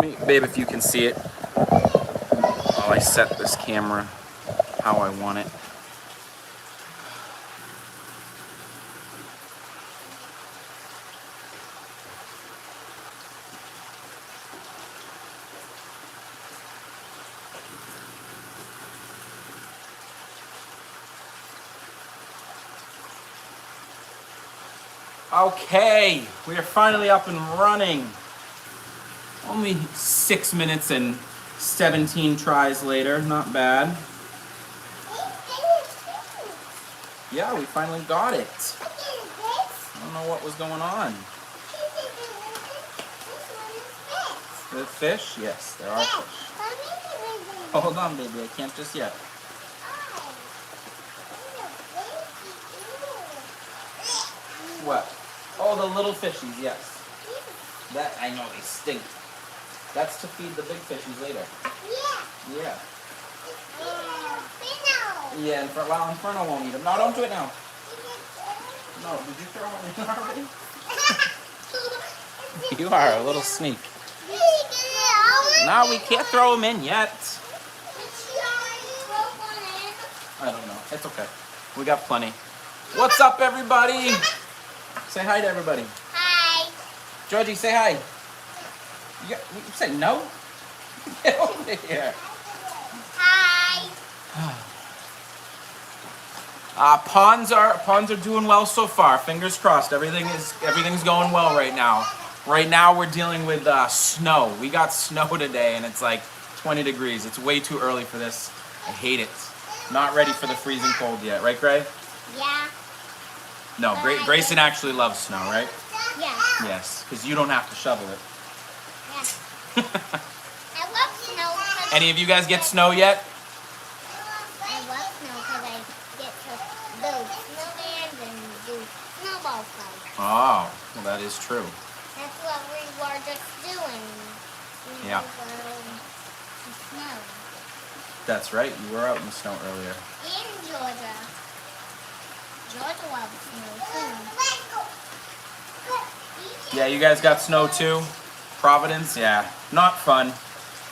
Babe, if you can see it while I set this camera how I want it. Okay, we are finally up and running. Only 6 minutes and 17 tries later, not bad. Yeah, we finally got it. I don't know what was going on. The fish? Yes, there are fish. Hold on, baby, I can't just yet. What? Oh, the little fishies, yes. That, I know, they stink. That's to feed the big fishies later. Yeah. Yeah, Inferno won't eat them. No, don't do it now. No, did you throw one in already? You are a little sneak. No, we can't throw them in yet. I don't know. It's okay. We got plenty. What's up, everybody? Say hi to everybody. Hi. Georgie, say hi. You say no? Get over here. Hi. Ponds are doing well so far. Fingers crossed. Everything's going well right now. Right now we're dealing with snow. We got snow today and it's like 20 degrees. It's way too early for this. I hate it. Not ready for the freezing cold yet, right, Gray? Yeah. No, Grayson actually loves snow, right? Yeah. Yes, because you don't have to shovel it. Yeah. I love snow. Any of you guys get snow yet? I love snow because I get to build snowman and do snowball fights. Oh, well, that is true. That's what we were just doing. Yeah. The snow. That's right. You were out in the snow earlier. In Georgia. Georgia loves snow too. Yeah, you guys got snow too? Providence? Yeah. Not fun.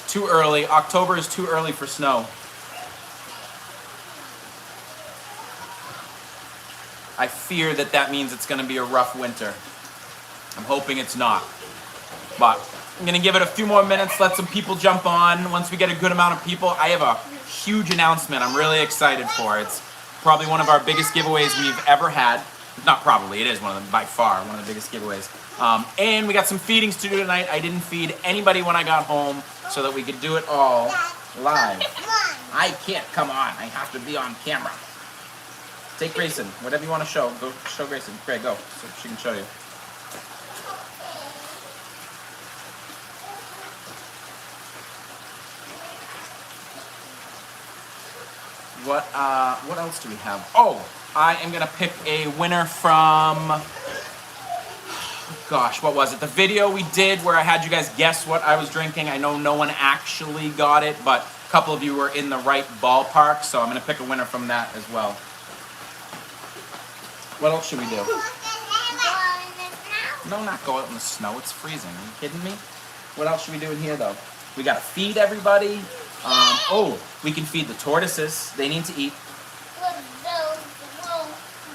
Too early. October is too early for snow. I fear that means it's going to be a rough winter. I'm hoping it's not. But I'm going to give it a few more minutes, let some people jump on. Once we get a good amount of people, I have a huge announcement I'm really excited for. It's probably one of our biggest giveaways we've ever had. Not probably, it is one of them, by far, one of the biggest giveaways. And we got some feedings to do tonight. I didn't feed anybody when I got home so that we could do it all live. I can't come on. I have to be on camera. Take Grayson. Whatever you want to show, go show Grayson. Great, go, so she can show you. What else do we have? Oh, I am gonna pick a winner from, gosh, what was it? The video we did where I had you guys guess what I was drinking. I know no one actually got it, but a couple of you were in the right ballpark, so I'm gonna pick a winner from that as well. What else should we do? No, not go out in the snow. It's freezing. Are you kidding me? What else should we do in here, though? We gotta feed everybody. Oh, we can feed the tortoises. They need to eat.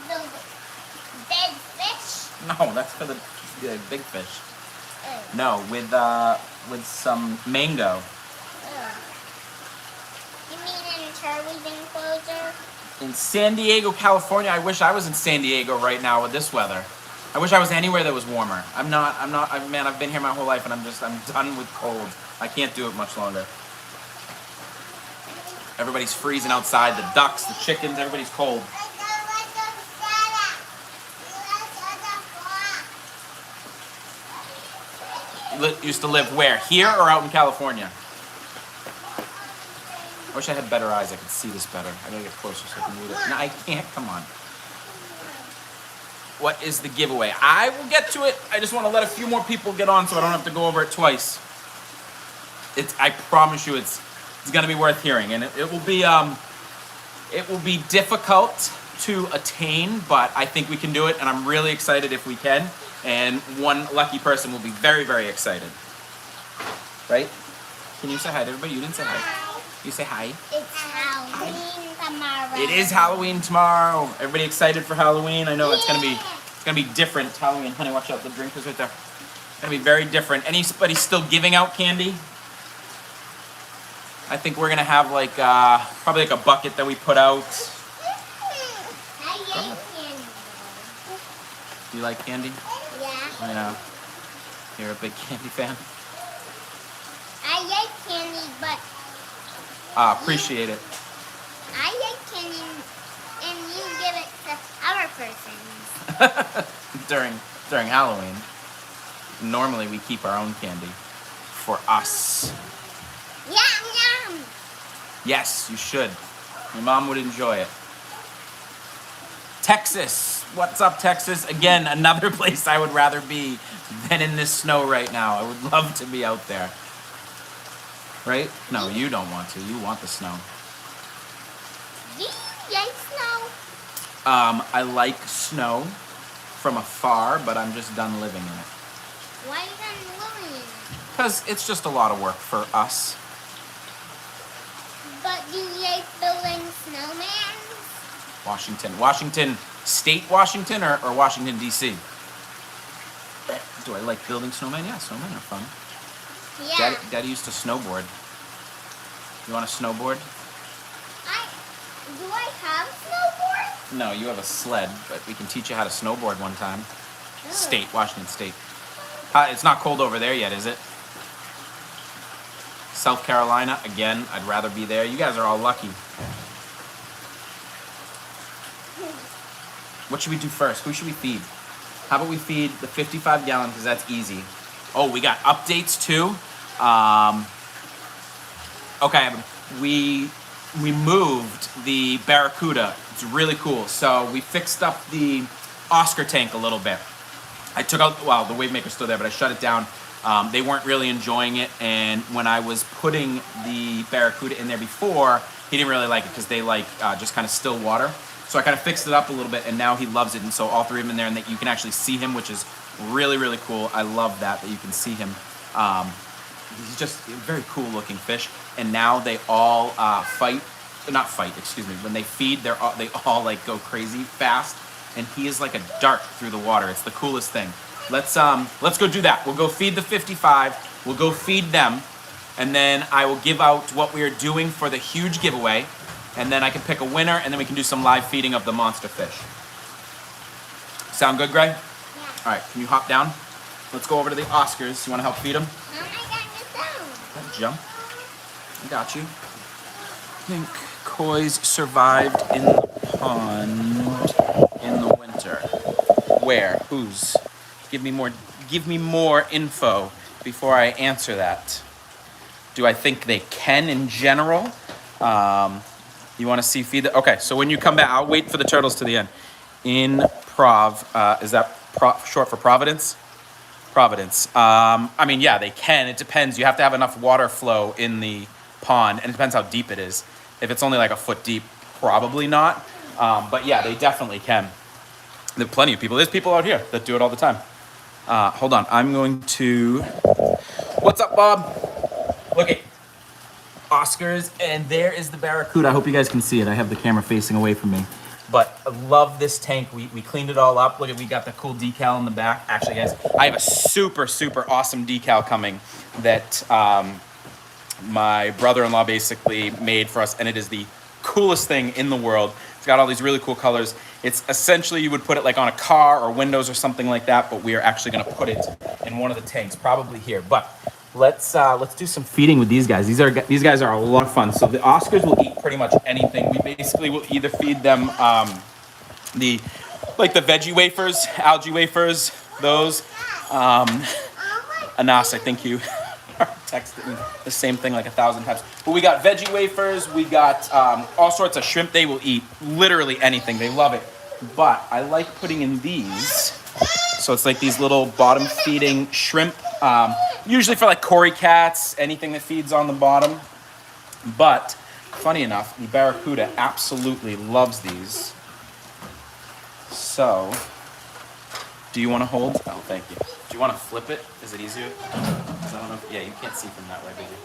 Those dead fish? No, that's for the big fish. No, with some mango. You mean in Charlie's enclosure? In San Diego, California. I wish I was in San Diego right now with this weather. I wish I was anywhere that was warmer. Man, I've been here my whole life and I'm done with cold. I can't do it much longer. Everybody's freezing outside, the ducks, the chickens, everybody's cold. You used to live where? Here or out in California? I wish I had better eyes, I could see this better. I gotta get closer so I can read it. No, I can't, come on. What is the giveaway? I will get to it. I just want to let a few more people get on so I don't have to go over it twice. I promise you it's gonna be worth hearing, and it will be difficult to attain, but I think we can do it, and I'm really excited if we can, and one lucky person will be very, very excited. right? Can you say hi to everybody? You didn't say hi. You say hi. It's Halloween tomorrow. It is Halloween tomorrow. Everybody excited for Halloween? I know it's gonna be different. Halloween, honey, watch out. The drink is right there. It's gonna be very different. Anybody still giving out candy? I think we're gonna have like probably like a bucket that we put out. I like candy. Do you like candy? Yeah. I know. You're a big candy fan. I like candy, but Appreciate it. I like candy, and you give it to other persons. during Halloween, normally we keep our own candy for us. Yum yum. Yes, you should. Your mom would enjoy it. Texas. What's up, Texas? Again, another place I would rather be than in this snow right now. I would love to be out there. Right? No, you don't want to. You want the snow. Do you like snow? I like snow from afar, but I'm just done living in it. Why are you done living in it? Because it's just a lot of work for us. But do you like building snowmen? Washington State, Washington, or Washington, D.C.? Do I like building snowmen? Yeah, snowmen are fun. Yeah. Daddy used to snowboard. You want a snowboard? Do I have snowboard? No, you have a sled, but we can teach you how to snowboard one time. Oh. State, Washington State. It's not cold over there yet, is it? South Carolina, again, I'd rather be there. You guys are all lucky. What should we do first? Who should we feed? How about we feed the 55-gallon, because that's easy. Oh, we got updates too. Okay, we moved the Barracuda. It's really cool. So we fixed up the Oscar tank a little bit. I took out, well, the wave maker's still there, but I shut it down. They weren't really enjoying it, and when I was putting the Barracuda in there before, he didn't really like it because they like just kind of still water. So I kind of fixed it up a little bit, and now he loves it. And so all three of them in there, and that you can actually see him, which is really, really cool. I love that you can see him. He's just a very cool looking fish. And now they all when they feed, they all like go crazy fast. And he is like a dart through the water. It's the coolest thing. Let's go do that. We'll go feed the 55. We'll go feed them. And then I will give out what we are doing for the huge giveaway. And then I can pick a winner, and then we can do some live feeding of the monster fish. Sound good, Gray? Yeah. All right, can you hop down? Let's go over to the Oscars. You want to help feed them? How am I going to down? Jump. I got you. I think koi's survived in the pond in the winter. Where? Whose? Give me more info before I answer that. Do I think they can in general? You want to see feed the... Okay, so when you come back, I'll wait for the turtles to the end. Is that short for Providence? Providence. I mean, yeah, they can. It depends. You have to have enough water flow in the pond, and it depends how deep it is. If it's only like a foot deep, probably not. But yeah, they definitely can. There are plenty of people. There's people out here that do it all the time. Hold on. I'm going to... What's up, Bob? Look at Oscars, and there is the Barracuda. I hope you guys can see it. I have the camera facing away from me. But I love this tank. We cleaned it all up. Look at, we got the cool decal in the back. Actually, guys, I have a super, super awesome decal coming that my brother-in-law basically made for us, and it is the coolest thing in the world. It's got all these really cool colors. It's essentially, you would put it like on a car or windows or something like that, but we are actually gonna put it in one of the tanks, probably here. But let's do some feeding with these guys. These guys are a lot of fun. So the Oscars will eat pretty much anything. We basically will either feed them the veggie wafers, algae wafers, those. Anas, I think you texted me the same thing like 1,000 times. But we got veggie wafers. We got all sorts of shrimp. They will eat literally anything. They love it. But I like putting in these. So it's like these little bottom feeding shrimp. Usually for like cory cats, anything that feeds on the bottom. But funny enough, the Barracuda absolutely loves these. So, do you want to hold? Oh, thank you. Do you want to flip it? Is it easier? I don't know if, yeah, you can't see from that way, baby.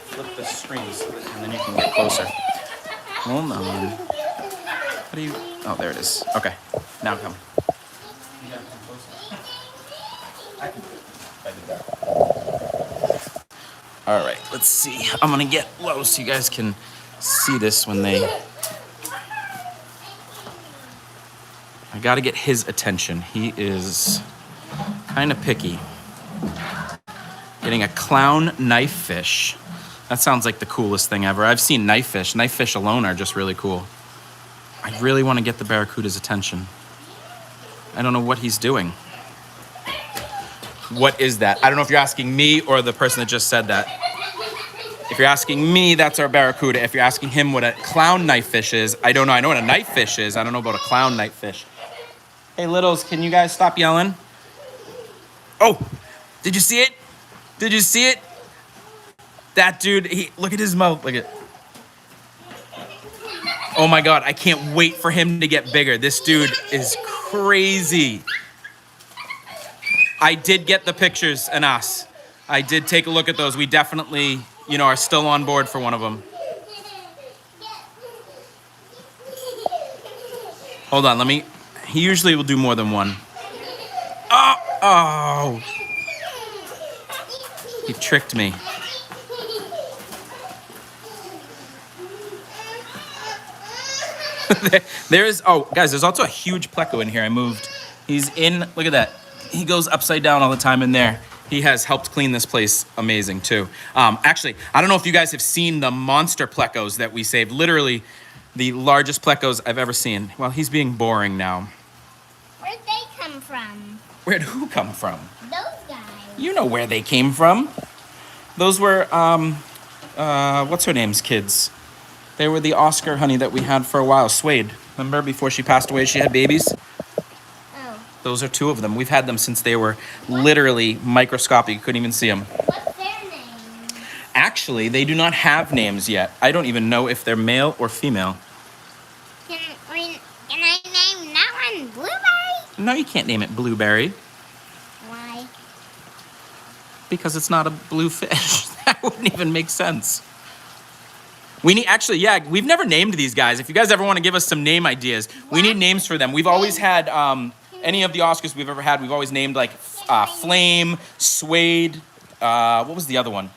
Flip the screen and then you can get closer. Hold on. How do you? Oh, there it is. Okay, now come. You gotta come closer. I can do it. I did that. All right, let's see. I'm gonna get low so you guys can see this when they. I gotta get his attention. He is kind of picky. Getting a clown knife fish. That sounds like the coolest thing ever. I've seen knife fish. Knife fish alone are just really cool. I really want to get the barracuda's attention. I don't know what he's doing. What is that? I don't know if you're asking me or the person that just said that. If you're asking me, that's our barracuda. If you're asking him what a clown knife fish is, I don't know. I know what a knife fish is. I don't know about a clown knife fish. Hey, littles, can you guys stop yelling? Oh, did you see it? Did you see it? That dude, look at his mouth. Look at. Oh my God, I can't wait for him to get bigger. This dude is crazy. I did get the pictures and us. I did take a look at those. We definitely, are still on board for one of them. Hold on, he usually will do more than one. Oh. He tricked me. Guys, there's also a huge pleco in here. I moved. He's in, look at that. He goes upside down all the time in there. He has helped clean this place amazing too. Actually, I don't know if you guys have seen the monster plecos that we saved. Literally the largest plecos I've ever seen. Well, he's being boring now. Where'd they come from? Where'd who come from? Those guys. You know where they came from. Those were, what's her name's kids? They were the Oscar honey that we had for a while, Suede. Remember before she passed away, she had babies? Oh. Those are two of them. We've had them since they were literally microscopic. You couldn't even see them. What's their name? Actually, they do not have names yet. I don't even know if they're male or female. Can I name that one Blueberry? No, you can't name it Blueberry. Why? Because it's not a blue fish. That wouldn't even make sense. We've never named these guys. If you guys ever want to give us some name ideas, we need names for them. We've always had, any of the Oscars we've ever had, we've always named like Flame, Suede. What was the other one?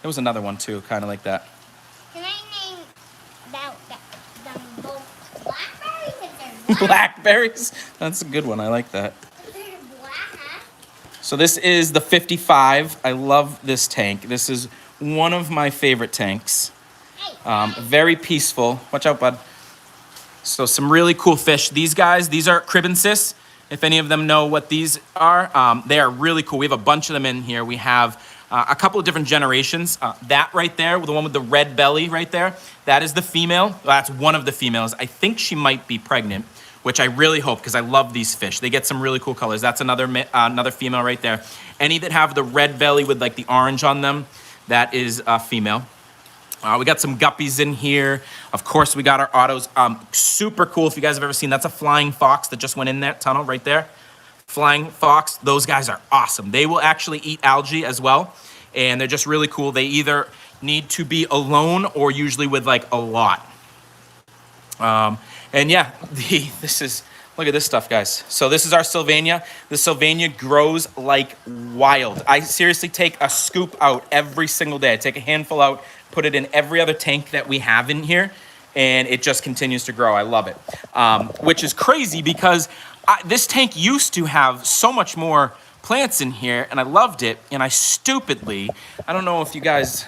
There was another one too, kind of like that. Can I name them both Blackberries if they're black? Blackberries? That's a good one. I like that. If they're black. So this is the 55. I love this tank. This is one of my favorite tanks. Very peaceful. Watch out, bud. So some really cool fish. These guys, these are Cribbensis. If any of them know what these are, they are really cool. We have a bunch of them in here. We have a couple of different generations. That right there, the one with the red belly right there, that is the female. Well, that's one of the females. I think she might be pregnant, which I really hope because I love these fish. They get some really cool colors. That's another female right there. Any that have the red belly with like the orange on them, that is a female. We got some guppies in here. Of course, we got our autos. Super cool if you guys have ever seen. That's a flying fox that just went in that tunnel right there. Flying fox. Those guys are awesome. They will actually eat algae as well. And they're just really cool. They either need to be alone or usually with like a lot. And yeah, look at this stuff, guys. So this is our Sylvania. The Sylvania grows like wild. I seriously take a scoop out every single day. I take a handful out, put it in every other tank that we have in here, and it just continues to grow. I love it, which is crazy because this tank used to have so much more plants in here, and I loved it, and I don't know if you guys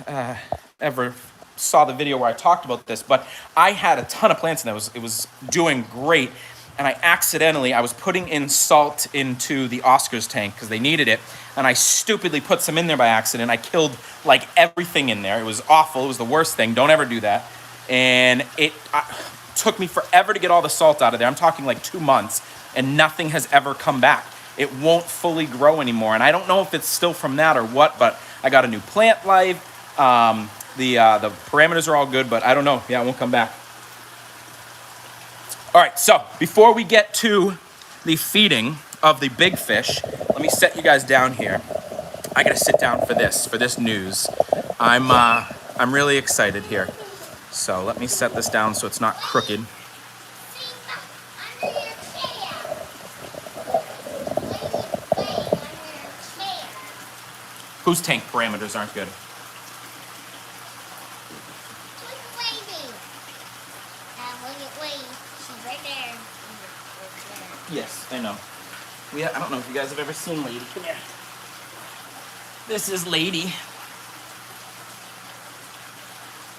ever saw the video where I talked about this, but I had a ton of plants, and it was doing great, and I was putting in salt into the Oscars tank because they needed it, and I stupidly put some in there by accident. I killed like everything in there. It was awful. It was the worst thing. Don't ever do that. And it took me forever to get all the salt out of there. I'm talking like 2 months, and nothing has ever come back. It won't fully grow anymore, and I don't know if it's still from that or what, but I got a new plant life. The parameters are all good, but I don't know. Yeah, it won't come back. All right, so before we get to the feeding of the big fish, let me set you guys down here. I gotta sit down for this news. I'm really excited here. So let me set this down so it's not crooked. Under your chair. Lady, under your chair. Whose tank parameters aren't good? Look at Lady. Look at Lady. She's right there. Right there. Yes, I know. I don't know if you guys have ever seen Lady. Come here. This is Lady.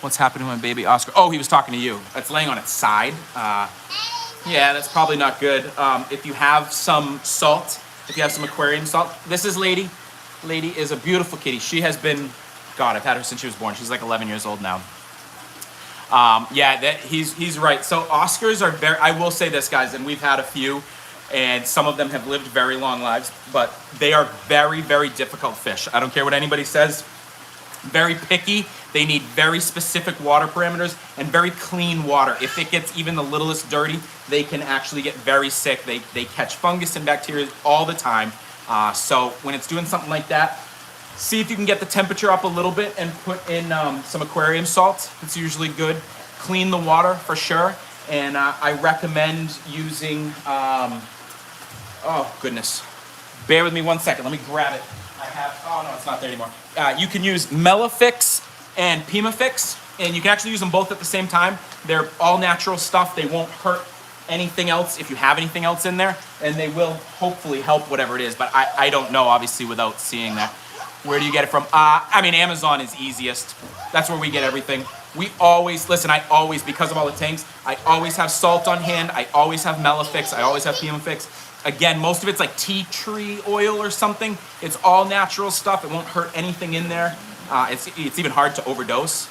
What's happening to my baby Oscar? Oh, he was talking to you. It's laying on its side. Yeah, that's probably not good. If you have some salt, if you have some aquarium salt, this is Lady. Lady is a beautiful kitty. She has been, God, I've had her since she was born. She's like 11 years old now. Yeah, he's right. So Oscars are very, I will say this, guys, and we've had a few, and some of them have lived very long lives, but they are very, very difficult fish. I don't care what anybody says. Very picky. They need very specific water parameters and very clean water. If it gets even the littlest dirty, they can actually get very sick. They catch fungus and bacteria all the time. So when it's doing something like that, see if you can get the temperature up a little bit and put in some aquarium salt. It's usually good. Clean the water for sure. And I recommend using, oh goodness. Bear with me 1 second. Let me grab it. I have, oh no, it's not there anymore. You can use Melafix and Pimafix, and you can actually use them both at the same time. They're all natural stuff. They won't hurt anything else if you have anything else in there, and they will hopefully help whatever it is, but I don't know, obviously, without seeing that. Where do you get it from? I mean, Amazon is easiest. That's where we get everything. We always, listen, I always, because of all the tanks, I always have salt on hand. I always have Melafix. I always have Pimafix. Again, most of it's like tea tree oil or something. It's all natural stuff. It won't hurt anything in there. It's even hard to overdose.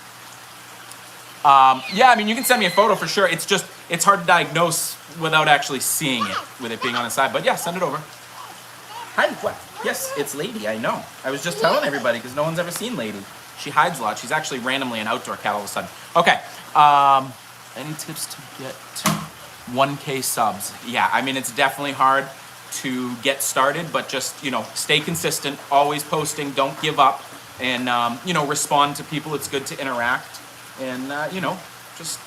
Yeah, I mean, you can send me a photo for sure. It's just, it's hard to diagnose without actually seeing it, with it being on the side. But yeah, send it over. Hi, what? Yes, it's Lady, I know. I was just telling everybody because no one's ever seen Lady. She hides a lot. She's actually randomly an outdoor cat all of a sudden. Okay, any tips to get 1K subs? Yeah, I mean, it's definitely hard to get started, but just, you know, stay consistent, always posting, don't give up, and, you know, respond to people. It's good to interact, and, you know, just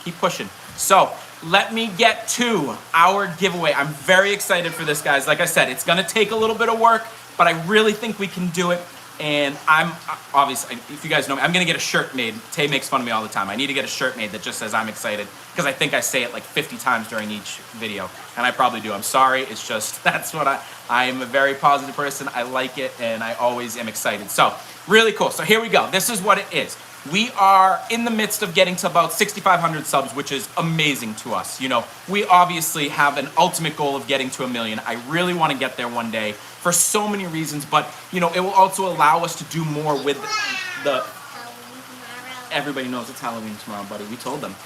keep pushing. So let me get to our giveaway. I'm very excited for this, guys. Like I said, it's going to take a little bit of work, but I really think we can do it. And I'm, obviously, if you guys know me, I'm going to get a shirt made. Tay makes fun of me all the time. I need to get a shirt made that just says I'm excited, because I think I say it like 50 times during each video, and I probably do. I'm sorry. It's just, that's what I am a very positive person. I like it, and I always am excited. So really cool. So here we go. This is what it is. We are in the midst of getting to about 6,500 subs, which is amazing to us. You know, we obviously have an ultimate goal of getting to 1 million. I really want to get there one day for so many reasons, but, you know, it will also allow us to do more with the everybody knows it's Halloween tomorrow, buddy. We told them.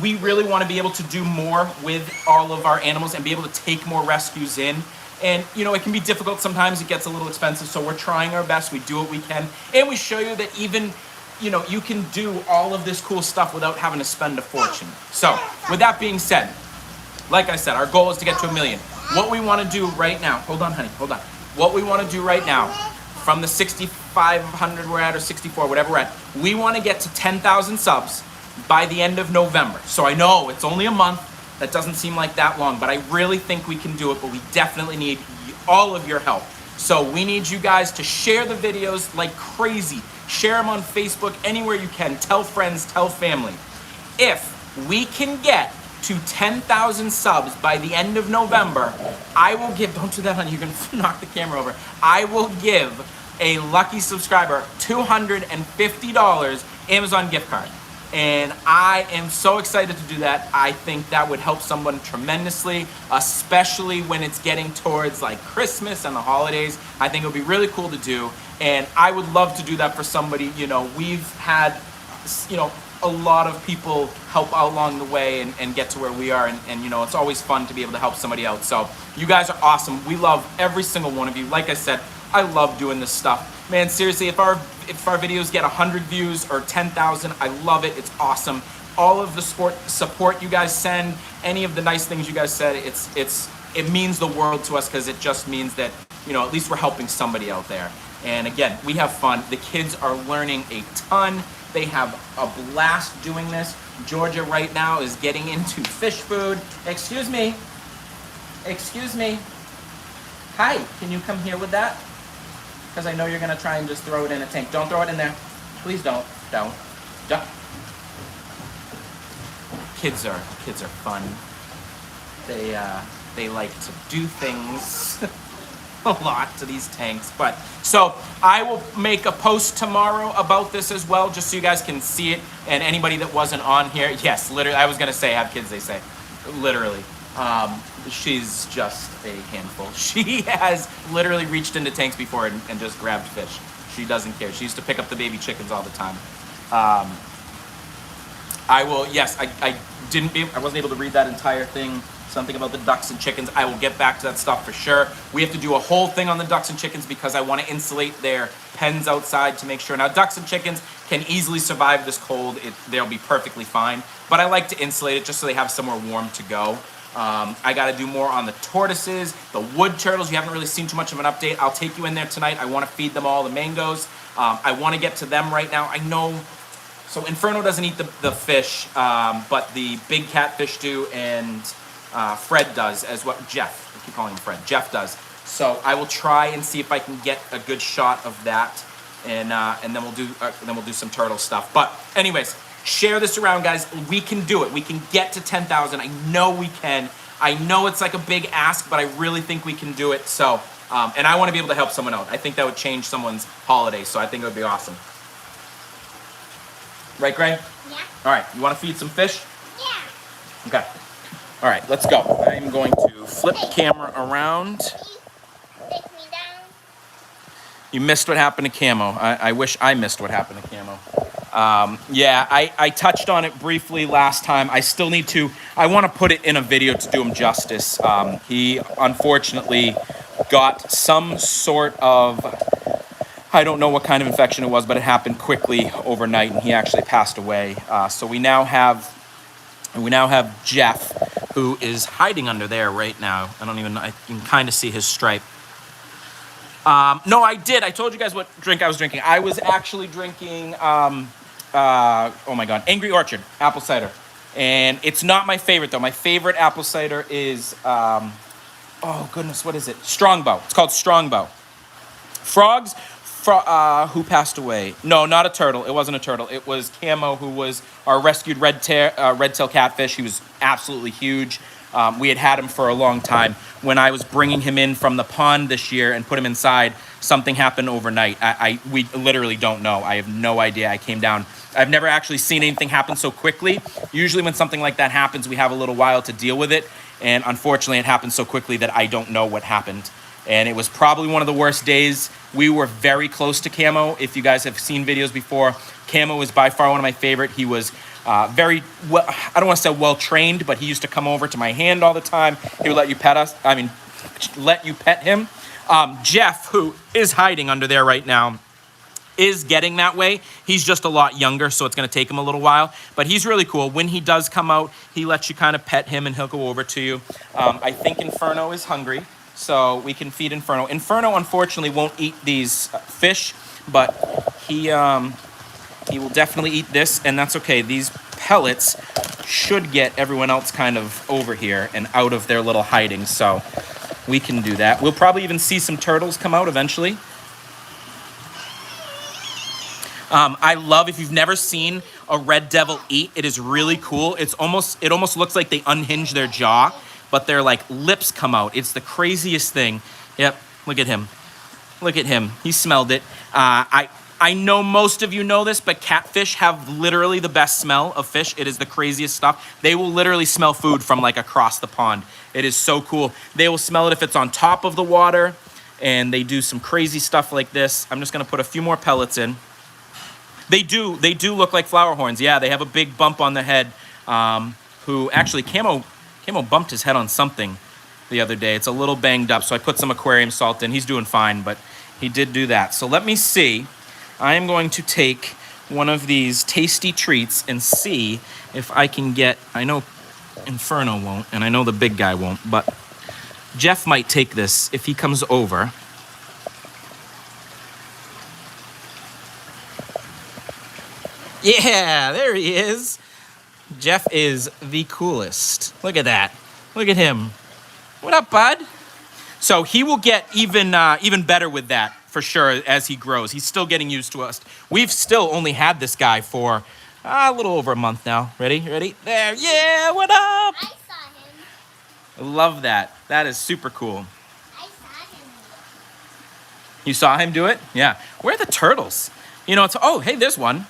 We really want to be able to do more with all of our animals and be able to take more rescues in. And, you know, it can be difficult sometimes. It gets a little expensive, so we're trying our best. We do what we can. And we show you that even, you know, you can do all of this cool stuff without having to spend a fortune. So, with that being said, like I said, our goal is to get to 1 million. What we want to do right now, hold on, honey, hold on. What we want to do right now, from the 6,500 we're at, or 64, whatever we're at, we want to get to 10,000 subs by the end of November. So I know it's only a month. That doesn't seem like that long, but I really think we can do it, but we definitely need all of your help. So we need you guys to share the videos like crazy. Share them on Facebook, anywhere you can. Tell friends, tell family. If we can get to 10,000 subs by the end of November, I will give, don't do that, honey, you're gonna knock the camera over. I will give a lucky subscriber $250 Amazon gift card. And I am so excited to do that. I think that would help someone tremendously, especially when it's getting towards like Christmas and the holidays. I think it would be really cool to do. And I would love to do that for somebody. You know, we've had, you know, a lot of people help out along the way and get to where we are. And, you know, it's always fun to be able to help somebody out. So you guys are awesome. We love every single one of you. Like I said, I love doing this stuff. Man, seriously, if our videos get 100 views or 10,000, I love it. It's awesome. All of the support you guys send, any of the nice things you guys said, it means the world to us, because it just means that at least we're helping somebody out there. And again, we have fun. The kids are learning a ton. They have a blast doing this. Georgia right now is getting into fish food. Excuse me. Excuse me. Hi, can you come here with that? Because I know you're gonna try and just throw it in a tank. Don't throw it in there. Please don't. Don't. Kids are fun. They like to do things a lot to these tanks. But so I will make a post tomorrow about this as well, just so you guys can see it. And anybody that wasn't on here, yes, literally, I was gonna say have kids. They say, literally. She's just a handful. She has literally reached into tanks before and just grabbed fish. She doesn't care. She used to pick up the baby chickens all the time. I will, yes, I wasn't able to read that entire thing. Something about the ducks and chickens. I will get back to that stuff for sure. We have to do a whole thing on the ducks and chickens because I want to insulate their pens outside to make sure. Now, ducks and chickens can easily survive this cold. They'll be perfectly fine. But I like to insulate it just so they have somewhere warm to go. I got to do more on the tortoises, the wood turtles. You haven't really seen too much of an update. I'll take you in there tonight. I want to feed them all the mangoes. I want to get to them right now. I know, so Inferno doesn't eat the fish, but the big catfish do, and Fred does, as what Jeff, I keep calling him Fred. Jeff does. So I will try and see if I can get a good shot of that, and then we'll do some turtle stuff. But anyways, share this around, guys. We can do it. We can get to 10,000. I know we can. I know it's like a big ask, but I really think we can do it. So, and I want to be able to help someone out. I think that would change someone's holiday. So I think it would be awesome. Right, Gray? Yeah. All right. You want to feed some fish? Yeah. Okay. All right, let's go. I'm going to flip the camera around. Take me down. You missed what happened to Camo. I wish I missed what happened to Camo. Yeah, I touched on it briefly last time. I still need to, I want to put it in a video to do him justice. He unfortunately got some sort of, I don't know what kind of infection it was, but it happened quickly overnight and he actually passed away. So we now have Jeff, who is hiding under there right now. I can kind of see his stripe. No, I did. I told you guys what drink I was drinking. I was actually drinking, oh my God, Angry Orchard apple cider. And it's not my favorite, though. My favorite apple cider is, oh goodness, what is it? Strongbow. It's called Strongbow. Frogs, who passed away? No, not a turtle. It wasn't a turtle. It was Camo, who was our rescued red-tail catfish. He was absolutely huge. We had him for a long time. When I was bringing him in from the pond this year and put him inside, something happened overnight. We literally don't know. I have no idea. I came down. I've never actually seen anything happen so quickly. Usually when something like that happens, we have a little while to deal with it. And unfortunately, it happened so quickly that I don't know what happened. And it was probably one of the worst days. We were very close to Camo. If you guys have seen videos before, Camo was by far one of my favorite. He was very well, I don't want to say well trained, but he used to come over to my hand all the time. He would let you pet him. Jeff, who is hiding under there right now, is getting that way. He's just a lot younger, so it's going to take him a little while. But he's really cool. When he does come out, he lets you kind of pet him, and he'll go over to you. I think Inferno is hungry, so we can feed Inferno. Inferno, unfortunately, won't eat these fish, but he will definitely eat this, and that's okay. These pellets should get everyone else kind of over here and out of their little hiding, so we can do that. We'll probably even see some turtles come out eventually. I love, if you've never seen a red devil eat, it is really cool. It almost looks like they unhinge their jaw, but their like lips come out. It's the craziest thing. Yep, look at him. Look at him. He smelled it. I know most of you know this, but catfish have literally the best smell of fish. It is the craziest stuff. They will literally smell food from like across the pond. It is so cool. They will smell it if it's on top of the water, and they do some crazy stuff like this. I'm just gonna put a few more pellets in. They do look like flower horns. Yeah, they have a big bump on the head. Who actually, Camo bumped his head on something the other day. It's a little banged up, so I put some aquarium salt in. He's doing fine, but he did do that. So let me see. I am going to take one of these tasty treats and see if I can get, I know Inferno won't, and I know the big guy won't, but Jeff might take this if he comes over. Yeah, there he is. Jeff is the coolest. Look at that. Look at him. What up, bud? So he will get even better with that for sure as he grows. He's still getting used to us. We've still only had this guy for a little over a month now. Ready? There. Yeah, what up? I saw him. I love that. That is super cool. I saw him. You saw him do it? Yeah. Where are the turtles? You know, hey, there's one.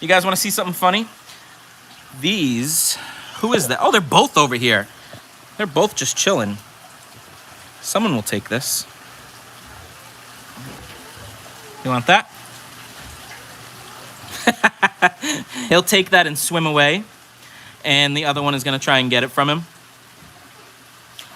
You guys want to see something funny? These, who is that? Oh, they're both over here. They're both just chilling. Someone will take this. You want that? He'll take that and swim away. And the other one is going to try and get it from him.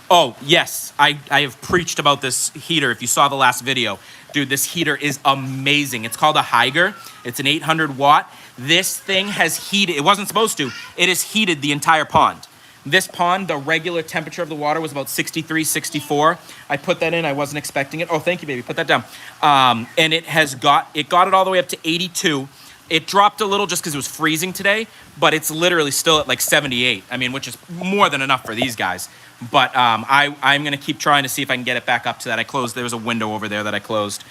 Oh, yes. I have preached about this heater. If you saw the last video. Dude, this heater is amazing. It's called a Higer. It's an 800 watt. This thing has heated. It wasn't supposed to. It has heated the entire pond. This pond, the regular temperature of the water was about 63, 64. I put that in. I wasn't expecting it. Oh, thank you, baby. Put that down. And it got it all the way up to 82. It dropped a little just because it was freezing today, but it's literally still at like 78. I mean, which is more than enough for these guys. But I'm going to keep trying to see if I can get it back up to that. There was a window over there that I closed.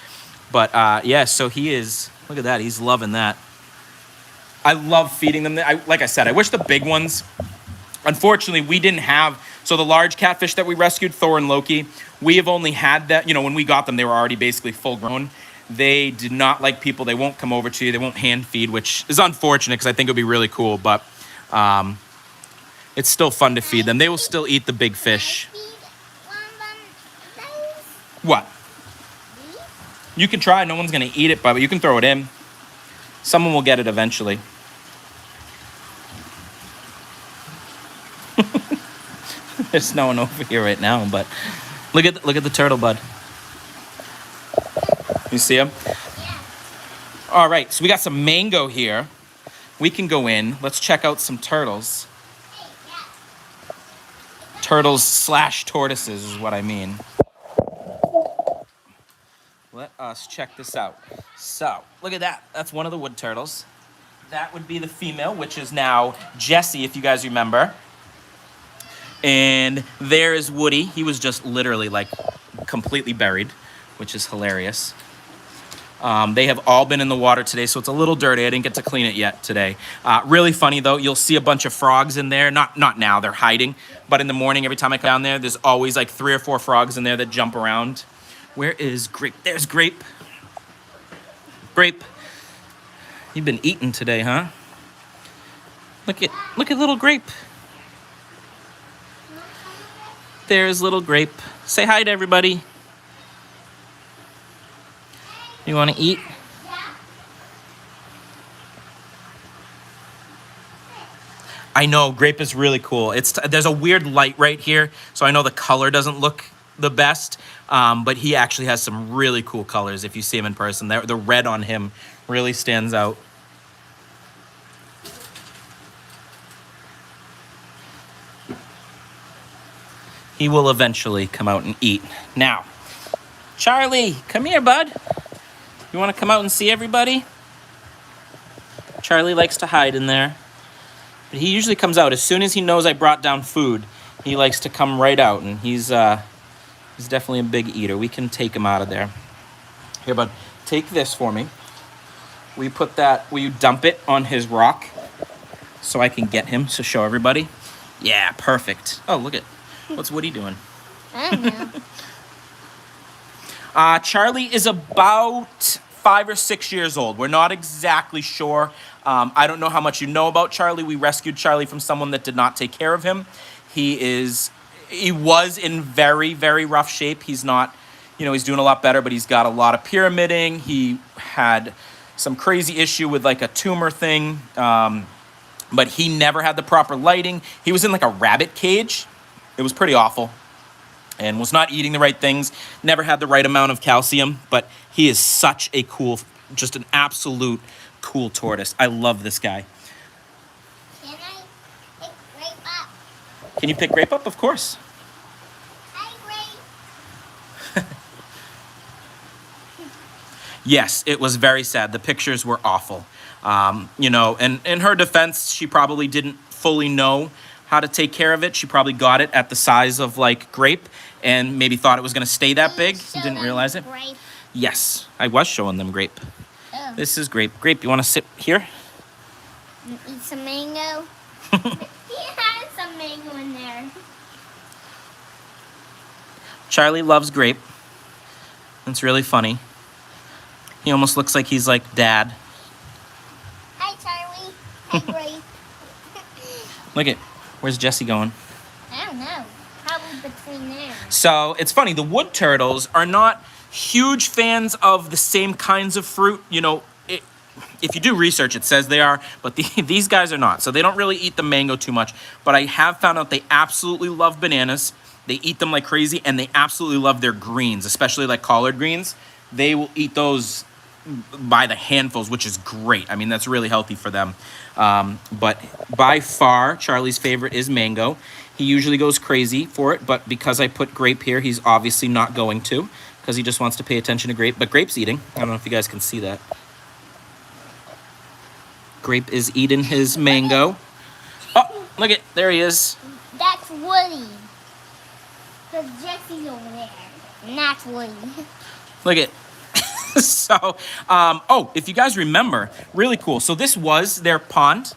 But yeah, so he is, look at that. He's loving that. I love feeding them. Like I said, I wish the big ones, unfortunately, we didn't have, so the large catfish that we rescued, Thor and Loki, we have only had that, when we got them, they were already basically full grown. They did not like people. They won't come over to you. They won't hand feed, which is unfortunate because I think it would be really cool, but it's still fun to feed them. They will still eat the big fish. What? You can try. No one's going to eat it, but you can throw it in. Someone will get it eventually. There's no one over here right now, but look at the turtle, bud. You see him? Yeah. All right, so we got some mango here. We can go in. Let's check out some turtles. Turtles/tortoises is what I mean. Let us check this out. So, look at that. That's one of the wood turtles. That would be the female, which is now Jessie, if you guys remember. And there is Woody. He was just literally like completely buried, which is hilarious. They have all been in the water today, so it's a little dirty. I didn't get to clean it yet today. Really funny, though. You'll see a bunch of frogs in there. Not now. They're hiding. But in the morning, every time I come down there, there's always like 3 or 4 frogs in there that jump around. Where is Grape? There's Grape. Grape. You've been eating today, huh? Look at little Grape. There's little Grape. Say hi to everybody. You want to eat? I know, Grape is really cool. There's a weird light right here, so I know the color doesn't look the best, but he actually has some really cool colors if you see him in person. The red on him really stands out. He will eventually come out and eat. Now, Charlie, come here, bud. You want to come out and see everybody? Charlie likes to hide in there. But he usually comes out as soon as he knows I brought down food. He likes to come right out, and he's definitely a big eater. We can take him out of there. Here, bud, take this for me. Will you dump it on his rock so I can get him to show everybody? Yeah, perfect. Oh, look at, what's Woody doing? I don't know. Charlie is about 5 or 6 years old. We're not exactly sure. I don't know how much you know about Charlie. We rescued Charlie from someone that did not take care of him. He was in very, very rough shape. He's not, he's doing a lot better, but he's got a lot of pyramiding. He had some crazy issue with like a tumor thing, but he never had the proper lighting. He was in like a rabbit cage. It was pretty awful. And was not eating the right things, never had the right amount of calcium, but he is such a cool, just an absolute cool tortoise. I love this guy. Can I pick Grape up? Can you pick Grape up? Of course. Hi, Grape. Yes, it was very sad. The pictures were awful. You know, and in her defense, she probably didn't fully know how to take care of it. She probably got it at the size of like grape and maybe thought it was going to stay that big. Show Didn't them realize it. grape. Yes, I was showing them grape. Oh. This is grape. Grape, you want to sit here? Eat some mango. He has some mango in there. Charlie loves grape. It's really funny. He almost looks like he's like dad. Hi, Charlie. Hi, grape. Look at, where's Jesse going? I don't know. Probably between there. So it's funny, the wood turtles are not huge fans of the same kinds of fruit. You know, if you do research, it says they are, but these guys are not. So they don't really eat the mango too much. But I have found out they absolutely love bananas. They eat them like crazy, and they absolutely love their greens, especially like collard greens. They will eat those by the handfuls, which is great. I mean, that's really healthy for them. But by far, Charlie's favorite is mango. He usually goes crazy for it, but because I put grape here, he's obviously not going to, because he just wants to pay attention to grape. But grape's eating. I don't know if you guys can see that. Grape is eating his mango. Oh, look at, there he is. That's Woody. Because Jesse's over there. And that's Woody. Look at. So, oh, if you guys remember, really cool. So this was their pond.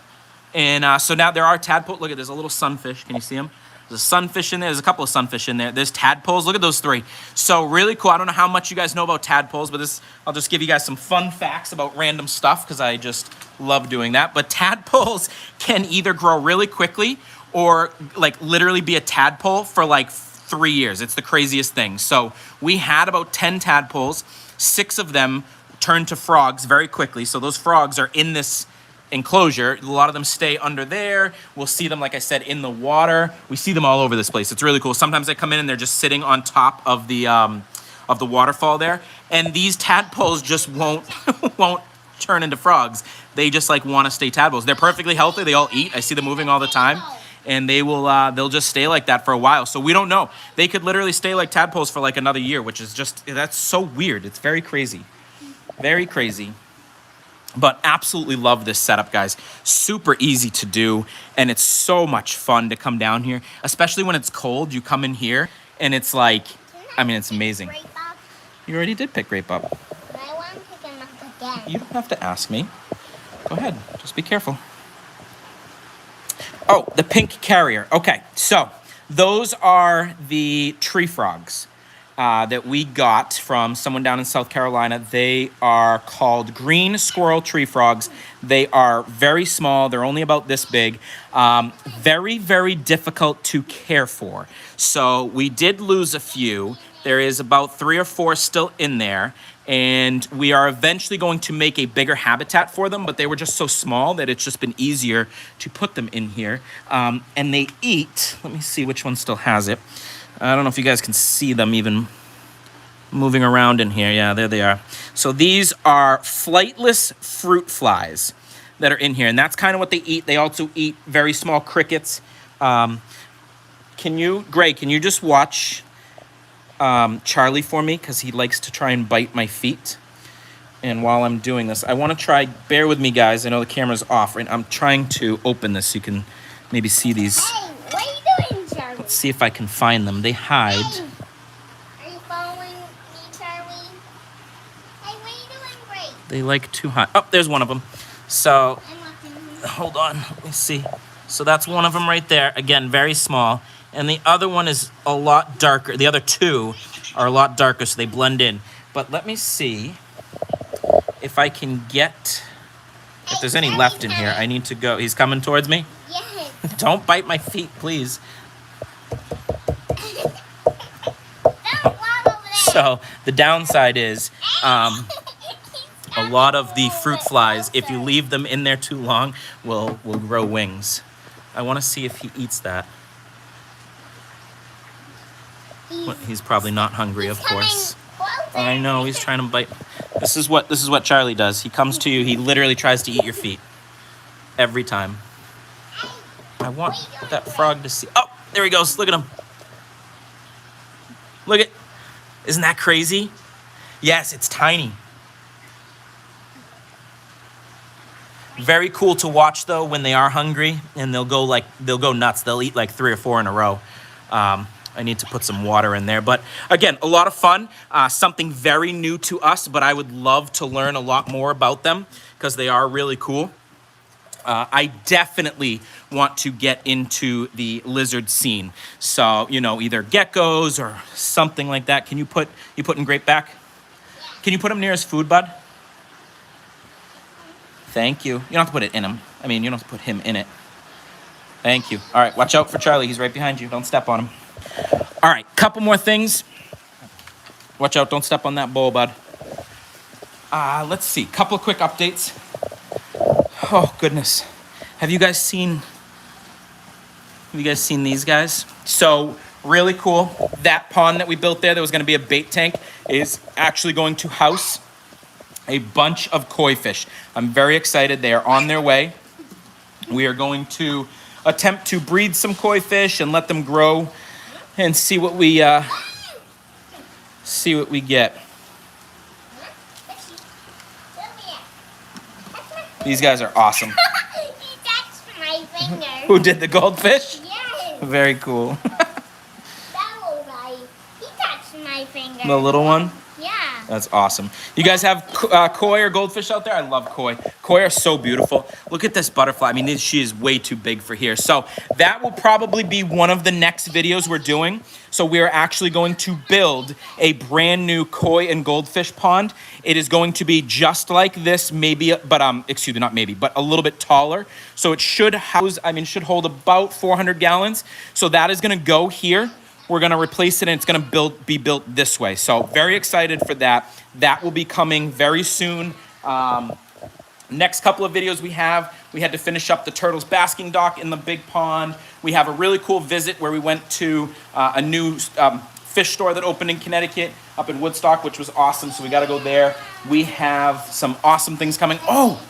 And so now there are tadpoles. Look at, there's a little sunfish. Can you see him? There's a sunfish in there. There's a couple of sunfish in there. There's tadpoles. Look at those three. So really cool. I don't know how much you guys know about tadpoles, but I'll just give you guys some fun facts about random stuff because I just love doing that. But tadpoles can either grow really quickly or like literally be a tadpole for like 3 years. It's the craziest thing. So we had about 10 tadpoles. 6 of them turned to frogs very quickly. So those frogs are in this enclosure. A lot of them stay under there. We'll see them, like I said, in the water. We see them all over this place. It's really cool. Sometimes they come in and they're just sitting on top of the waterfall there. And these tadpoles just won't turn into frogs. They just like want to stay tadpoles. They're perfectly healthy. They all eat. I see them moving all the time. And they'll just stay like that for a while. So we don't know. They could literally stay like tadpoles for like another year, which is just, that's so weird. It's very crazy. Very crazy. But absolutely love this setup, guys. Super easy to do. And it's so much fun to come down here. Especially when it's cold. You come in here and it's like, I mean, it's amazing. You already did pick grape up. But I want to pick them up again. You don't have to ask me. Go ahead. Just be careful. Oh, the pink carrier. Okay, so those are the tree frogs that we got from someone down in South Carolina. They are called green squirrel tree frogs. They are very small. They're only about this big. Very, very difficult to care for. So we did lose a few. There is about 3 or 4 still in there. And we are eventually going to make a bigger habitat for them, but they were just so small that it's just been easier to put them in here. And they eat, let me see which one still has it. I don't know if you guys can see them even moving around in here. Yeah, there they are. So these are flightless fruit flies that are in here, and that's kind of what they eat. They also eat very small crickets. Greg, can you just watch Charlie for me, because he likes to try and bite my feet. And while I'm doing this, I want to try, bear with me guys, I know the camera's off, and I'm trying to open this so you can maybe see these. Hey, what are you doing, Charlie? Let's see if I can find them. They hide. Hey, are you following me, Charlie? Hey, what are you doing, Grace? They like to hide. Oh, there's one of them. So, I'm watching. hold on, let me see. So that's one of them right there. Again, very small. And the other one is a lot darker. The other 2 are a lot darker, so they blend in. But let me see if I can get, if there's any left in here. I need to go. He's coming towards me? Yes. Don't bite my feet, please. Don't walk over there. So the downside is a lot of the fruit flies, if you leave them in there too long, will grow wings. I want to see if he eats that. He's probably not hungry, of course. I know, he's trying to bite. This is what Charlie does. He comes to you, he literally tries to eat your feet. Every time. I want that frog to see. Oh, there he goes. Look at him. Look at, isn't that crazy? Yes, it's tiny. Very cool to watch though when they are hungry, and they'll go nuts. They'll eat like 3 or 4 in a row. I need to put some water in there, but again, a lot of fun. Something very new to us, but I would love to learn a lot more about them because they are really cool. I definitely want to get into the lizard scene. So, you know, either geckos or something like that. Can you putting Grape back? Can you put him near his food, bud? Thank you. You don't have to put it in him. I mean, you don't have to put him in it. Thank you. All right, watch out for Charlie. He's right behind you. Don't step on him. All right, couple more things. Watch out, don't step on that bowl, bud. Let's see, couple of quick updates. Oh, goodness. Have you guys seen these guys? So, really cool. That pond that we built there that was gonna be a bait tank is actually going to house a bunch of koi fish. I'm very excited. They are on their way. We are going to attempt to breed some koi fish and let them grow and see what we get. These guys are awesome. He touched my finger. Who did the goldfish? Yes. Very cool. That was right. He touched my finger. The little one? Yeah. That's awesome. You guys have koi or goldfish out there? I love koi. Koi are so beautiful. Look at this butterfly. I mean, she is way too big for here. So that will probably be one of the next videos we're doing. So we are actually going to build a brand new koi and goldfish pond. It is going to be just like this, maybe, but excuse me, not maybe, but a little bit taller. So it should should hold about 400 gallons. So that is going to go here. We're going to replace it, and it's going to be built this way. So very excited for that. That will be coming very soon. Next couple of videos we had to finish up the turtles basking dock in the big pond. We have a really cool visit where we went to a new fish store that opened in Connecticut up in Woodstock, which was awesome. So we got to go there. We have some awesome things coming. Oh,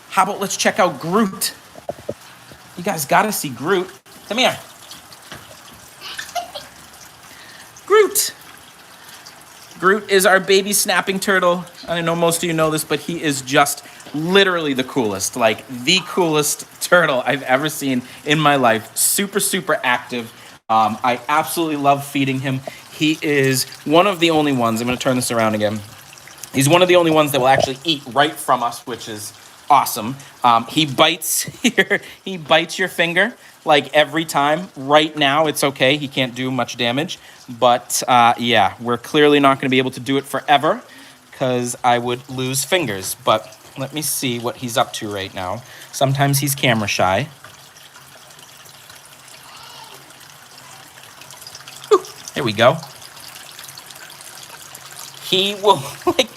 how about let's check out Groot? You guys got to see Groot. Come here. Groot. Groot is our baby snapping turtle. I know most of you know this, but he is just literally the coolest, like the coolest turtle I've ever seen in my life. Super, super active. I absolutely love feeding him. He is one of the only ones, I'm going to turn this around again. He's one of the only ones that will actually eat right from us, which is awesome. He bites here. He bites your finger like every time. Right now, it's okay. He can't do much damage. But yeah, we're clearly not going to be able to do it forever because I would lose fingers. But let me see what he's up to right now. Sometimes he's camera shy. Ooh, there we go. He will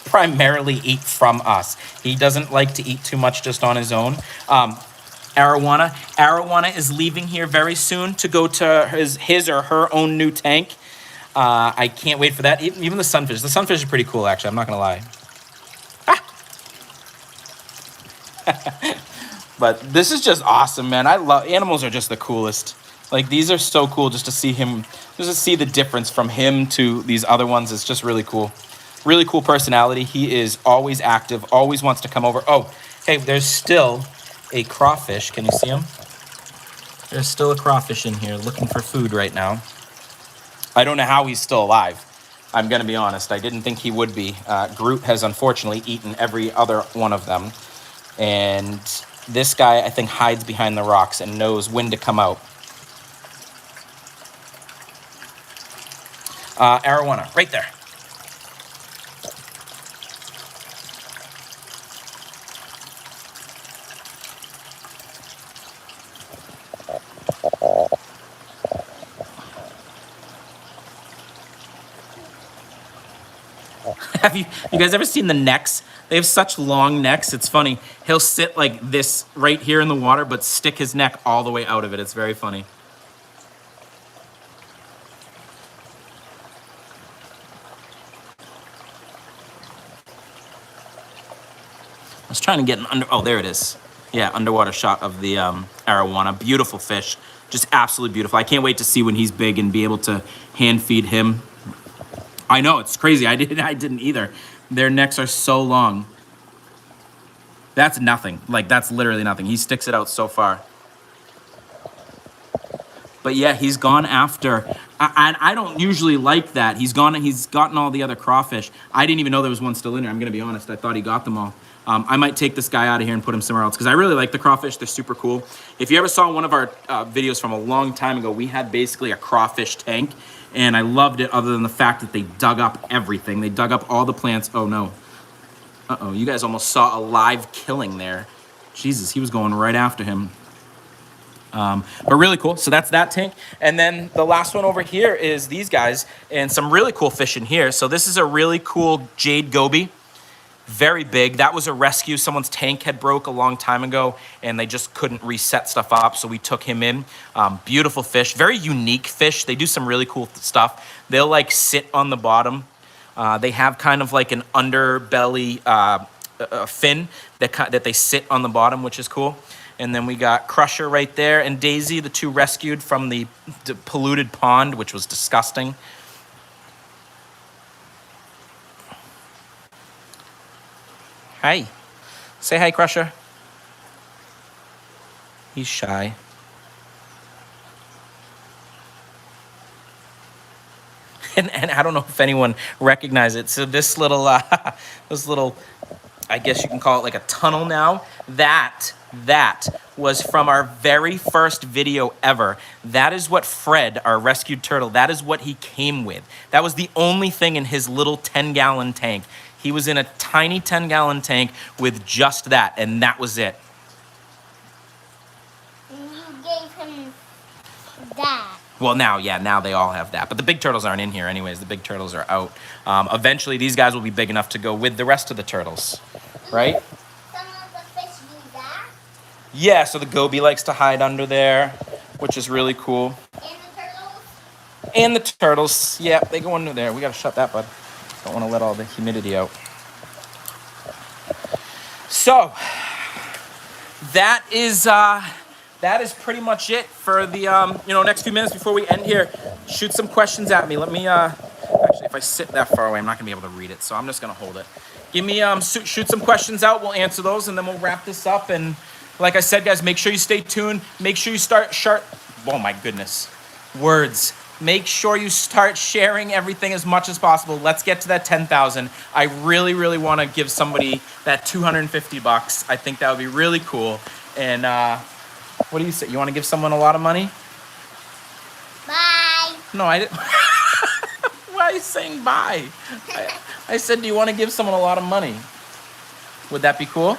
primarily eat from us. He doesn't like to eat too much just on his own. Arowana is leaving here very soon to go to his or her own new tank. I can't wait for that. Even the sunfish. The sunfish are pretty cool, actually. I'm not going to lie. But this is just awesome, man. I love animals are just the coolest. Like, these are so cool just to see him, just to see the difference from him to these other ones. It's just really cool. Really cool personality. He is always active, always wants to come over. Oh, hey, there's still a crawfish. Can you see him? There's still a crawfish in here looking for food right now. I don't know how he's still alive. I'm going to be honest. I didn't think he would be. Groot has unfortunately eaten every other one of them. And this guy, I think, hides behind the rocks and knows when to come out. Arowana, right there. Have you guys ever seen the necks? They have such long necks. It's funny. He'll sit like this right here in the water, but stick his neck all the way out of it. It's very funny. I was trying to get an oh, there it is. Yeah, underwater shot of the arowana. Beautiful fish. Just absolutely beautiful. I can't wait to see when he's big and be able to hand feed him. I know, it's crazy. I didn't either. Their necks are so long. That's nothing. Like, that's literally nothing. He sticks it out so far. But yeah, he's gone after, and I don't usually like that. He's gotten all the other crawfish. I didn't even know there was one still in there. I'm gonna be honest. I thought he got them all. I might take this guy out of here and put him somewhere else because I really like the crawfish. They're super cool. If you ever saw one of our videos from a long time ago, we had basically a crawfish tank, and I loved it other than the fact that they dug up everything. They dug up all the plants. Oh no. Uh-oh, you guys almost saw a live killing there. Jesus, he was going right after him. But really cool. So that's that tank. And then the last one over here is these guys and some really cool fish in here. So this is a really cool jade goby. Very big. That was a rescue. Someone's tank had broke a long time ago and they just couldn't reset stuff up. So we took him in. Beautiful fish. Very unique fish. They do some really cool stuff. They'll like sit on the bottom. They have kind of like an underbelly fin that they sit on the bottom, which is cool. And then we got Crusher right there and Daisy, the two rescued from the polluted pond, which was disgusting. Hi. Say hi, Crusher. He's shy. And I don't know if anyone recognized it. So this little, I guess you can call it like a tunnel now. That was from our very first video ever. That is what Fred, our rescued turtle, that is what he came with. That was the only thing in his little 10-gallon tank. He was in a tiny 10-gallon tank with just that, and that was it. And you gave him that. Well, now they all have that. But the big turtles aren't in here anyways. The big turtles are out. Eventually, these guys will be big enough to go with the rest of the turtles, right? Some of the fish do that. Yeah, so the goby likes to hide under there, which is really cool. And the turtles. And the turtles, yeah, they go under there. We gotta shut that, bud. Don't want to let all the humidity out. So, that is pretty much it for the next few minutes before we end here. Shoot some questions at me. Let me actually, if I sit that far away, I'm not gonna be able to read it, so I'm just gonna hold it. Give me shoot some questions out. We'll answer those, and then we'll wrap this up. And like I said, guys, make sure you stay tuned. Make sure you start oh my goodness, words. Make sure you start sharing everything as much as possible. Let's get to that 10,000. I really, really want to give somebody that $250. I think that would be really cool. And what do you say? You want to give someone a lot of money? Bye. No, I didn't. Why are you saying bye? I said, do you want to give someone a lot of money? Would that be cool?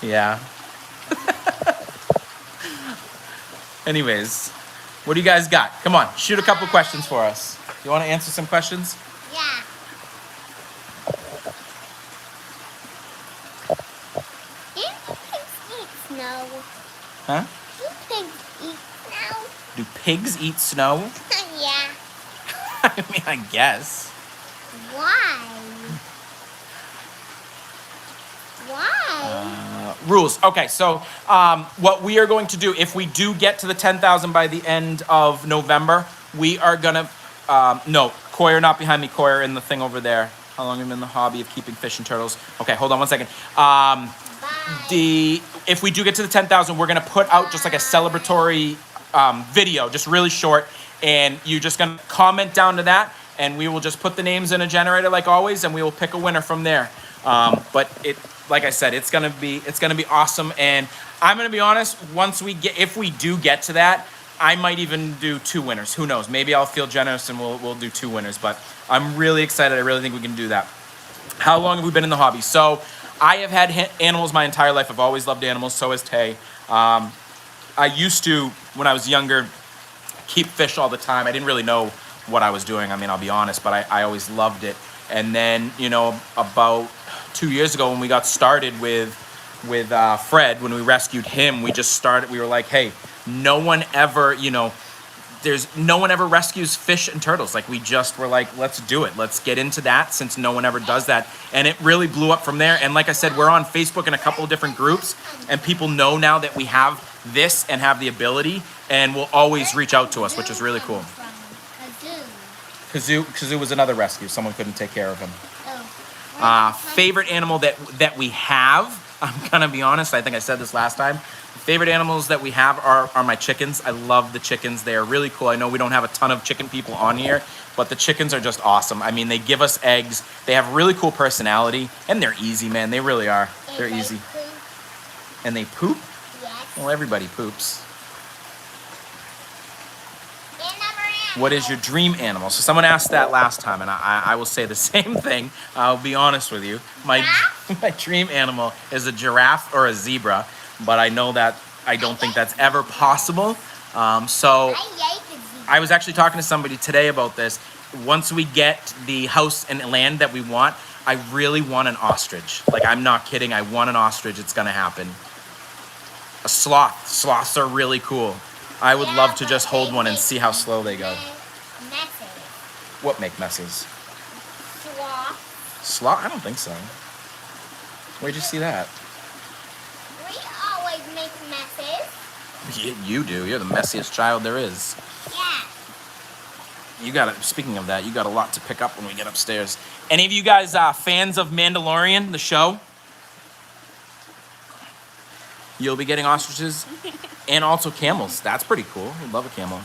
Yeah. Yeah. Anyways, what do you guys got? Come on, shoot a couple questions for us. You want to answer some questions? Yeah. Do pigs eat snow? Huh? Do pigs eat snow? Do pigs eat snow? Yeah. I mean, I guess. Why? Why? Rules. Okay, so what we are going to do, if we do get to the 10,000 by the end of November, we are gonna, no, Coyer not behind me, Coyer in the thing over there. How long have you been in the hobby of keeping fish and turtles? Okay, hold on one second. If we do get to the 10,000, we're gonna put out just like a celebratory video, just really short, and you're just gonna comment down to that, and we will just put the names in a generator like always, and we will pick a winner from there. But like I said, it's gonna be awesome, and I'm gonna be honest. If we do get to that, I might even do 2 winners. Who knows? Maybe I'll feel generous and we'll do 2 winners. But I'm really excited. I really think we can do that. How long have we been in the hobby? So I have had animals my entire life. I've always loved animals. So has Tay. I used to, when I was younger, keep fish all the time. I didn't really know what I was doing. I mean, I'll be honest, but I always loved it. And then, about 2 years ago when we got started with Fred, when we rescued him, we were like, hey, no one ever rescues fish and turtles. Like, we just were like, let's do it. Let's get into that since no one ever does that. And it really blew up from there. And like I said, we're on Facebook in a couple of different groups, and people know now that we have this and have the ability, and will always reach out to us, which is really cool. Kazoo was another rescue. Someone couldn't take care of him. Favorite animal that we have I'm gonna be honest, I think I said this last time. Favorite animals that we have are my chickens. I love the chickens. They are really cool. I know we don't have a ton of chicken people on here, but the chickens are just awesome. I mean, they give us eggs. They have really cool personality, and they're easy, man. They really are. They're easy. Poop. And they poop? Yes. Well, everybody poops. Another animal. What is your dream animal? So someone asked that last time, and I will say the same thing. I'll be honest with you. My dream animal is a giraffe or a zebra, but I know that I don't think that's ever possible. So I like the zebra. I was actually talking to somebody today about this. Once we get the house and land that we want, I really want an ostrich. Like, I'm not kidding. I want an ostrich. It's gonna happen. A sloth. Sloths are really cool. I would love to just hold one and see how slow they go. Messes. What make messes? Sloth. Sloth? I don't think so. Where'd you see that? We always make messes. You do. You're the messiest child there is. Yeah. You got it. Speaking of that, you got a lot to pick up when we get upstairs. Any of you guys fans of Mandalorian, the show? You'll be getting ostriches and also camels. That's pretty cool. I love a camel.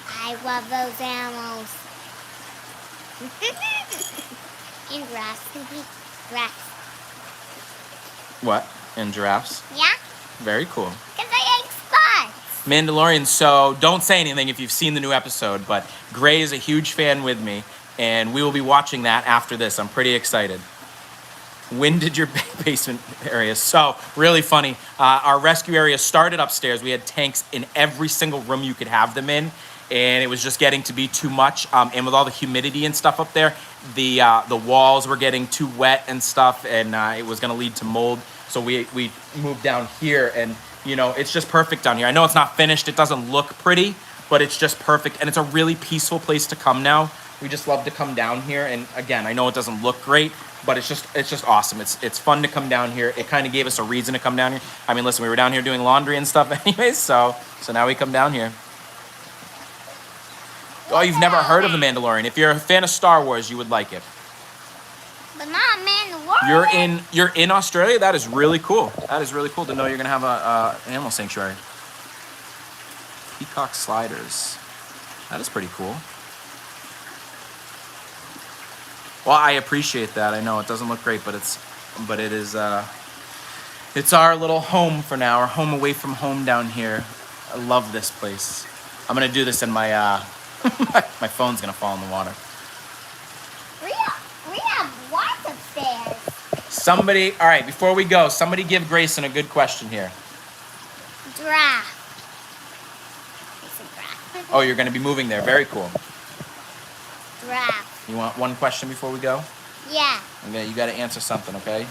I love those animals. And giraffes. What? And giraffes? Yeah? Very cool. Because I like spots. Mandalorian, so don't say anything if you've seen the new episode, but Gray is a huge fan with me, and we will be watching that after this. I'm pretty excited. When did your basement area? So, really funny. Our rescue area started upstairs. We had tanks in every single room you could have them in, and it was just getting to be too much. And with all the humidity and stuff up there, the walls were getting too wet and stuff, and it was going to lead to mold. So we moved down here, and you know, it's just perfect down here. I know it's not finished. It doesn't look pretty, but it's just perfect, and it's a really peaceful place to come now. We just love to come down here, and again, I know it doesn't look great, but it's just awesome. It's fun to come down here. It kind of gave us a reason to come down here. I mean, listen, we were down here doing laundry and stuff anyways, so now we come down here. Oh, you've never heard of The Mandalorian. If you're a fan of Star Wars, you would like it. But not Mandalorian. You're in Australia? That is really cool. That is really cool to know you're going to have an animal sanctuary. Peacock sliders. That is pretty cool. Well, I appreciate that. I know it doesn't look great, but it is it's our little home for now, our home away from home down here. I love this place. I'm gonna do this in my my phone's gonna fall in the water. We have lots upstairs. All right, before we go, somebody give Grayson a good question here. Giraffe. It's a giraffe. Oh, you're gonna be moving there. Very cool. Giraffe. You want one question before we go? Yeah. Okay, you gotta answer something, okay?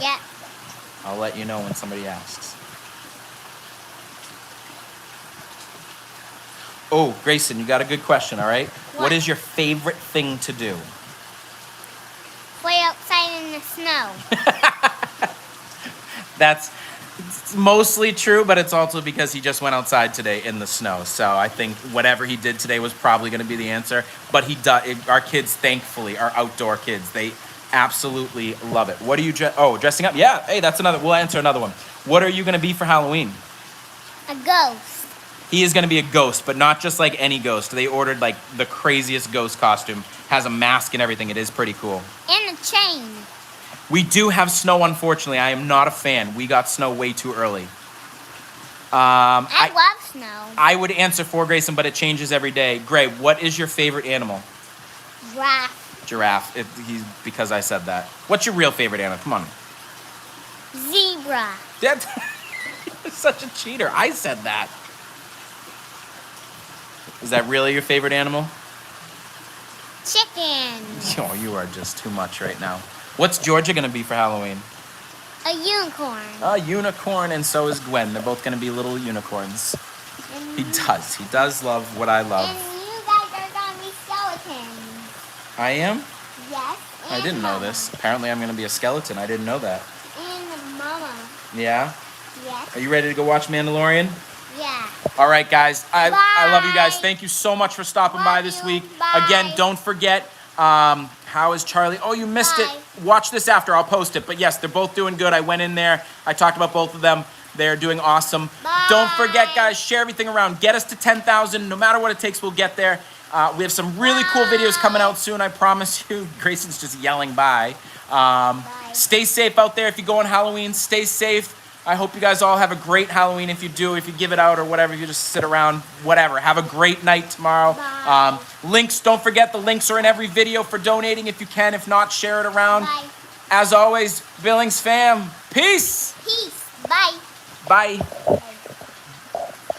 Yeah. I'll let you know when somebody asks. Oh, Grayson, you got a good question, all right? What is your favorite thing to do? Play outside in the snow. That's mostly true, but it's also because he just went outside today in the snow. So I think whatever he did today was probably going to be the answer. But he does. Our kids, thankfully, are outdoor kids. They absolutely love it. What are you dressing up? Yeah. Hey, that's another. We'll answer another one. What are you going to be for Halloween? A ghost. He is going to be a ghost, but not just like any ghost. They ordered like the craziest ghost costume. Has a mask and everything. It is pretty cool. And a chain. We do have snow, unfortunately. I am not a fan. We got snow way too early. I love snow. I would answer for Grayson, but it changes every day. Gray, what is your favorite animal? Giraffe. Giraffe. Because I said that. What's your real favorite animal? Come on. Zebra. That's such a cheater. I said that. Is that really your favorite animal? Chicken. Oh, you are just too much right now. What's Georgia going to be for Halloween? A unicorn. A unicorn, and so is Gwen. They're both going to be little unicorns. He does. He does love what I love. And you guys are going to be skeletons. I am? Yes. I didn't know this. Apparently I'm going to be a skeleton. I didn't know that. And mama. Yeah? Yes. Are you ready to go watch Mandalorian? Yeah. All right, guys. I love you guys. Bye. Thank you so much for stopping by this week. Bye. Again, don't forget, how is Charlie? Oh, you missed it. Bye. watch this after. I'll post it. But yes, they're both doing good. I went in there. I talked about both of them. They're doing awesome. Bye. Don't forget, guys, share everything around. Get us to 10,000. No matter what it takes, we'll get there. We have some really cool videos coming out soon, I promise you. Grayson's just yelling bye. Stay safe out there if you go on Halloween. Stay safe. I hope you guys all have a great Halloween. If you do, if you give it out or whatever, if you just sit around, whatever. Have a great night tomorrow. Links, don't forget, the links are in every video for donating if you can. If not, share it around. Bye. As always, Billings fam, peace. Peace. Bye. Bye.